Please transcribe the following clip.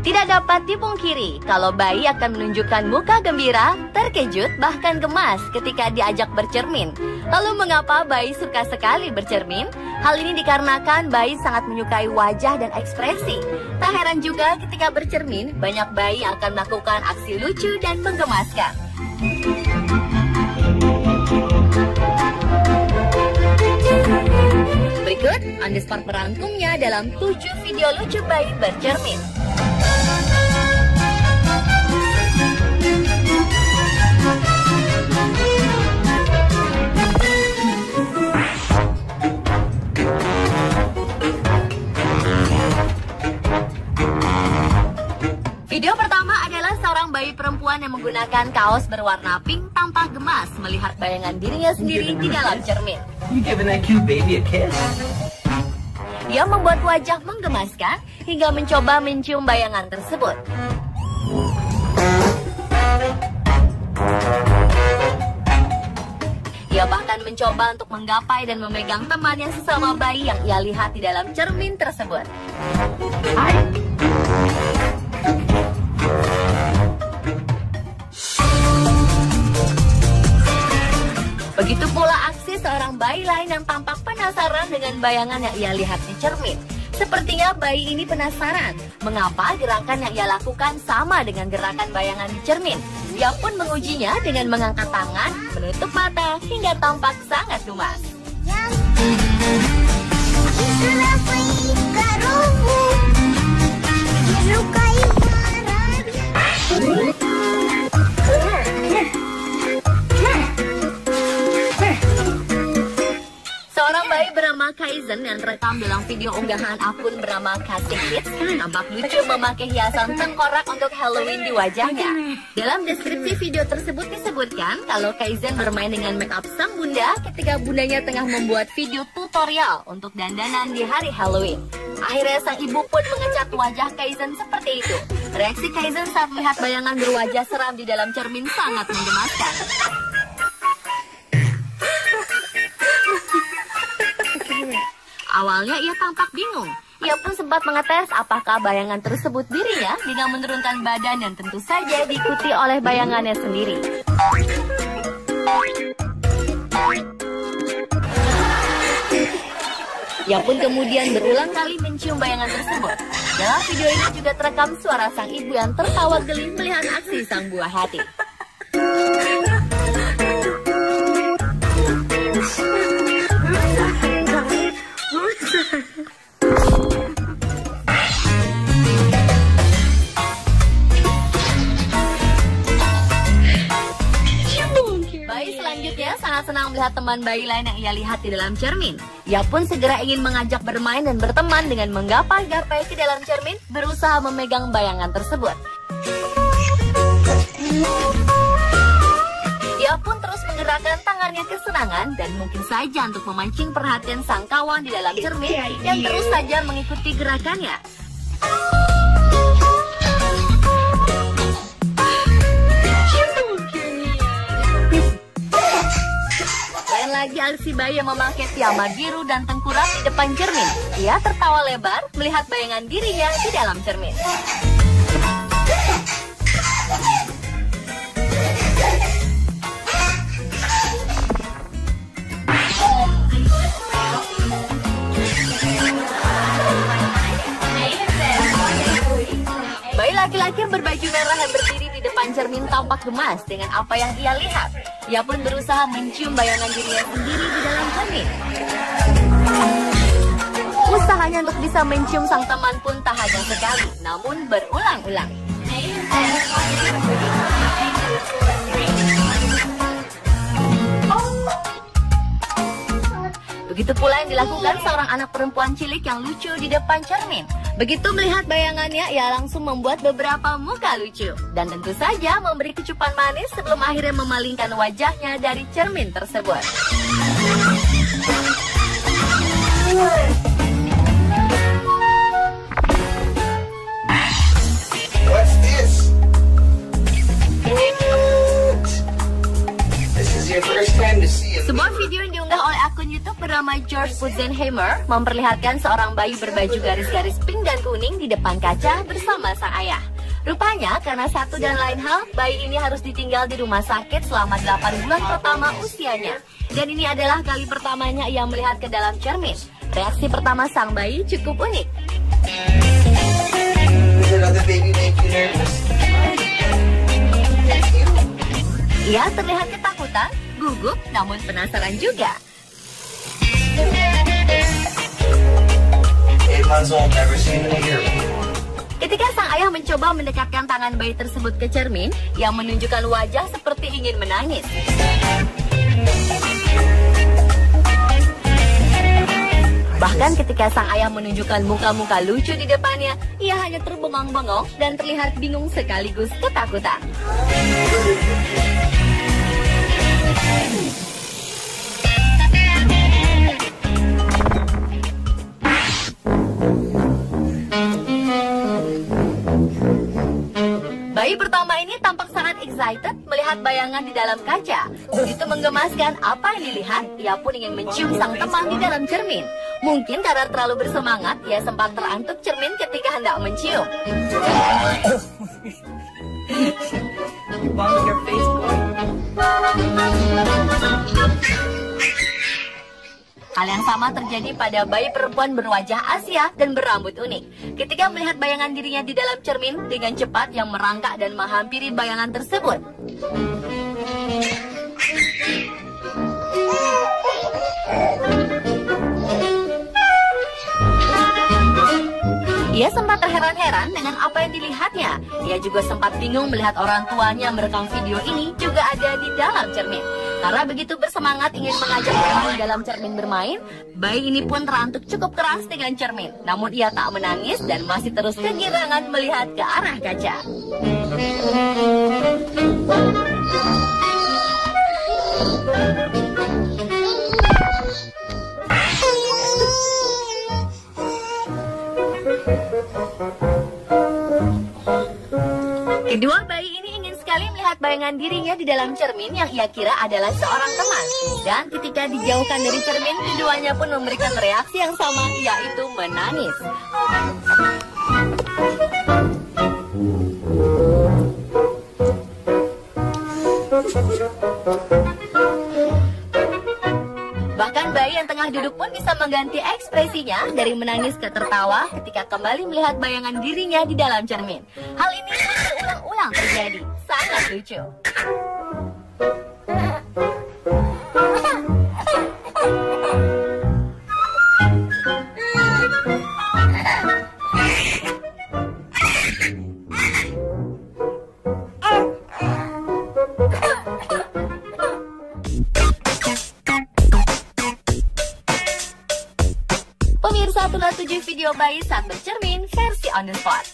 Tidak dapat dipungkiri kalau bayi akan menunjukkan muka gembira, terkejut, bahkan gemas ketika diajak bercermin. Lalu mengapa bayi suka sekali bercermin? Hal ini dikarenakan bayi sangat menyukai wajah dan ekspresi. Tak heran juga ketika bercermin, banyak bayi akan melakukan aksi lucu dan menggemaskan. Berikut on the spot merangkumnya dalam 7 video lucu bayi bercermin. Video pertama adalah seorang bayi perempuan yang menggunakan kaos berwarna pink tampak gemas melihat bayangan dirinya sendiri di dalam cermin. Dia membuat wajah menggemaskan hingga mencoba mencium bayangan tersebut. Ia bahkan mencoba untuk menggapai dan memegang temannya sesama bayi yang ia lihat di dalam cermin tersebut. Begitu pula aksi seorang bayi lain yang tampak penasaran dengan bayangan yang ia lihat di cermin. Sepertinya bayi ini penasaran mengapa gerakan yang ia lakukan sama dengan gerakan bayangan di cermin. Dia pun mengujinya dengan mengangkat tangan, menutup mata, hingga tampak sangat gemas. Seorang bayi bernama Kaizen yang terekam dalam video unggahan akun bernama Kasih Kids tampak lucu memakai hiasan tengkorak untuk Halloween di wajahnya. Dalam deskripsi video tersebut disebutkan kalau Kaizen bermain dengan make up sang bunda ketika bundanya tengah membuat video tutorial untuk dandanan di hari Halloween. Akhirnya sang ibu pun mengecat wajah Kaizen seperti itu. Reaksi Kaizen saat melihat bayangan berwajah seram di dalam cermin sangat menggemaskan. Awalnya ia tampak bingung. Ia pun sempat mengetes apakah bayangan tersebut dirinya dengan menurunkan badan dan tentu saja diikuti oleh bayangannya sendiri. Ia pun kemudian berulang kali mencium bayangan tersebut. Dalam video ini juga terekam suara sang ibu yang tertawa geli melihat aksi sang buah hati. Bayi selanjutnya sangat senang melihat teman bayi lain yang ia lihat di dalam cermin. Ia pun segera ingin mengajak bermain dan berteman dengan menggapai-gapai ke dalam cermin, berusaha memegang bayangan tersebut. Dia pun terus menggerakkan tangannya kesenangan dan mungkin saja untuk memancing perhatian sang kawan di dalam cermin yang terus saja mengikuti gerakannya. Lain lagi aksi bayi yang memakai piyama biru dan tengkurap di depan cermin. Ia tertawa lebar melihat bayangan dirinya di dalam cermin. Bayi laki-laki yang berbaju merah yang berdiri di depan cermin tampak gemas dengan apa yang ia lihat. Ia pun berusaha mencium bayangan dirinya sendiri di dalam cermin. Usahanya untuk bisa mencium sang teman pun tak hanya sekali, namun berulang-ulang. Begitu pula yang dilakukan seorang anak perempuan cilik yang lucu di depan cermin. Begitu melihat bayangannya, ia langsung membuat beberapa muka lucu. Dan tentu saja memberi kecupan manis sebelum akhirnya memalingkan wajahnya dari cermin tersebut. What's this? This is your first time to see it. Sebuah video yang diunggah oleh akun YouTube bernama George Putzenheimer memperlihatkan seorang bayi berbaju garis-garis pink dan kuning di depan kaca bersama sang ayah. Rupanya karena satu dan lain hal, bayi ini harus ditinggal di rumah sakit selama 8 bulan pertama usianya. Dan ini adalah kali pertamanya ia melihat ke dalam cermin. Reaksi pertama sang bayi cukup unik. Ia terlihat ketakutan, gugup, namun penasaran juga. Ketika sang ayah mencoba mendekatkan tangan bayi tersebut ke cermin, ia menunjukkan wajah seperti ingin menangis. Bahkan ketika sang ayah menunjukkan muka-muka lucu di depannya, ia hanya terbengong-bengong dan terlihat bingung sekaligus ketakutan. Bayi pertama ini tampak sangat excited melihat bayangan di dalam kaca. Begitu menggemaskan apa yang dilihat, ia pun ingin mencium sang teman di dalam cermin. Mungkin karena terlalu bersemangat, ia sempat terantuk cermin ketika hendak mencium. Hal yang sama terjadi pada bayi perempuan berwajah Asia dan berambut unik. Ketika melihat bayangan dirinya di dalam cermin, dengan cepat yang merangkak dan menghampiri bayangan tersebut. Ia sempat terheran-heran dengan apa yang dilihatnya. Ia juga sempat bingung melihat orang tuanya merekam video ini juga ada di dalam cermin. Karena begitu bersemangat ingin mengajak orang dalam cermin bermain, bayi ini pun terantuk cukup keras dengan cermin. Namun ia tak menangis dan masih terus kegirangan melihat ke arah kaca. Kedua bayi ini ingin sekali melihat bayangan dirinya di dalam cermin yang ia kira adalah seorang teman. Dan ketika dijauhkan dari cermin, keduanya pun memberikan reaksi yang sama, yaitu menangis. Bahkan bayi yang tengah duduk pun bisa mengganti ekspresinya dari menangis ke tertawa ketika kembali melihat bayangan dirinya di dalam cermin. Hal ini pun berulang-ulang terjadi. Sangat lucu. Pemirsa, itulah 7 video bayi saat bercermin versi on the spot.